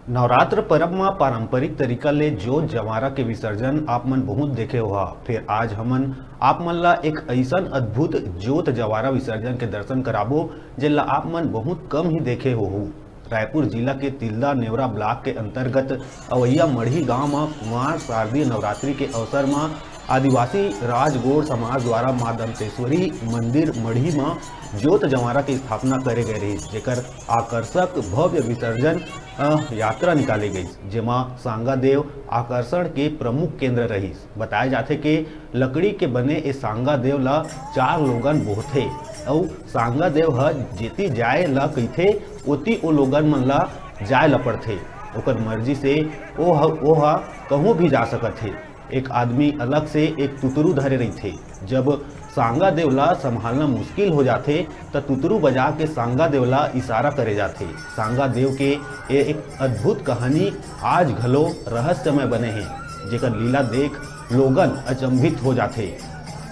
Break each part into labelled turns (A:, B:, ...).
A: नवरात्र पर्व में पारंपरिक तरीका ले जोत जंवारा के विसर्जन आप मन बहुत देखे होहा। फिर आज हमन आप मन ला एक ऐसन अद्भुत जोत जंवारा विसर्जन के दर्शन कराबो जेला आप मन बहुत कम ही देखे होहू। रायपुर जिला के तिल्दा नेवरा ब्लॉक के अंतर्गत अवैया मढ़ी गांव में कुमार शारदीय नवरात्रि के अवसर में आदिवासी राजगोड़ समाज द्वारा मां दंतेश्वरी मंदिर मढ़ी में जोत जंवारा की स्थापना करे गए रही, जेकर आकर्षक भव्य विसर्जन यात्रा निकाली गई, जेमा सांगा देव आकर्षण के प्रमुख केंद्र रही। बताया जाते कि लकड़ी के बने ए सांगा देव ला 4 लोगन बोहथे और सांगा देव ह जेती जाए ला कहिथे ओती ओ लोगन मन ला जाए ला पड़थे। ओकर मर्जी से ओहा कहूँ भी जा सकत थे। एक आदमी अलग से एक तुतरू धरे रही थे। जब सांगा देवला संभालना मुश्किल हो जाते तो तुतरू बजा के सांगा देवला इशारा करे जाते। सांगा देव के एक अद्भुत कहानी आज घलो रहस्यमय बने हैं, जेकर लीला देख लोगन अचंभित हो जाते।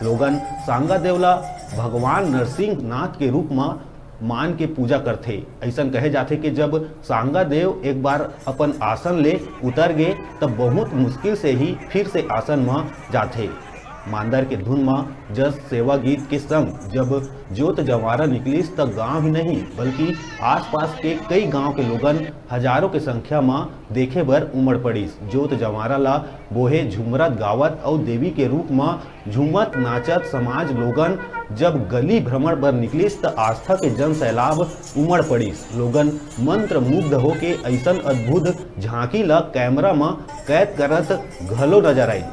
A: लोगन सांगा देवला भगवान नरसिंह नाथ के रूप में मान के पूजा करते। ऐसा कहे जाते कि जब सांगा देव एक बार अपन आसन ले उतर गए तब बहुत मुश्किल से ही फिर से आसन में जाते। मांदर के धुन में जस सेवा गीत के संग जब जोत जंवारा निकलिस तब गांव ही नहीं बल्कि आसपास के कई गांव के लोगन हजारों के संख्या में देखे बर उमड़ पड़िस। जोत जंवारा ला बोहे झुमरत गावत और देवी के रूप में झूमत नाचत समाज लोगन जब गली भ्रमण पर निकलिस त आस्था के जन सैलाब उमड़ पड़िस। लोगन मंत्र मुग्ध होके ऐसन अद्भुत झांकी ला कैमरा में कैद करत घलो नजर आई।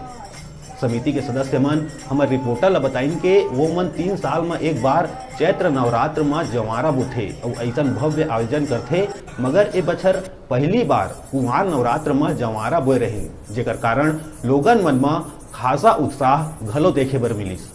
A: समिति के सदस्य मन हमारे रिपोर्टर ला बताइन के वो मन 3 साल में एक बार चैत्र नवरात्र में जंवारा बुथे और ऐसा भव्य आयोजन करते, मगर ए बछर पहली बार कुमार नवरात्र में जंवारा बोए रहे, जेकर कारण लोगन मन में खासा उत्साह घलो देखे बर मिलिस।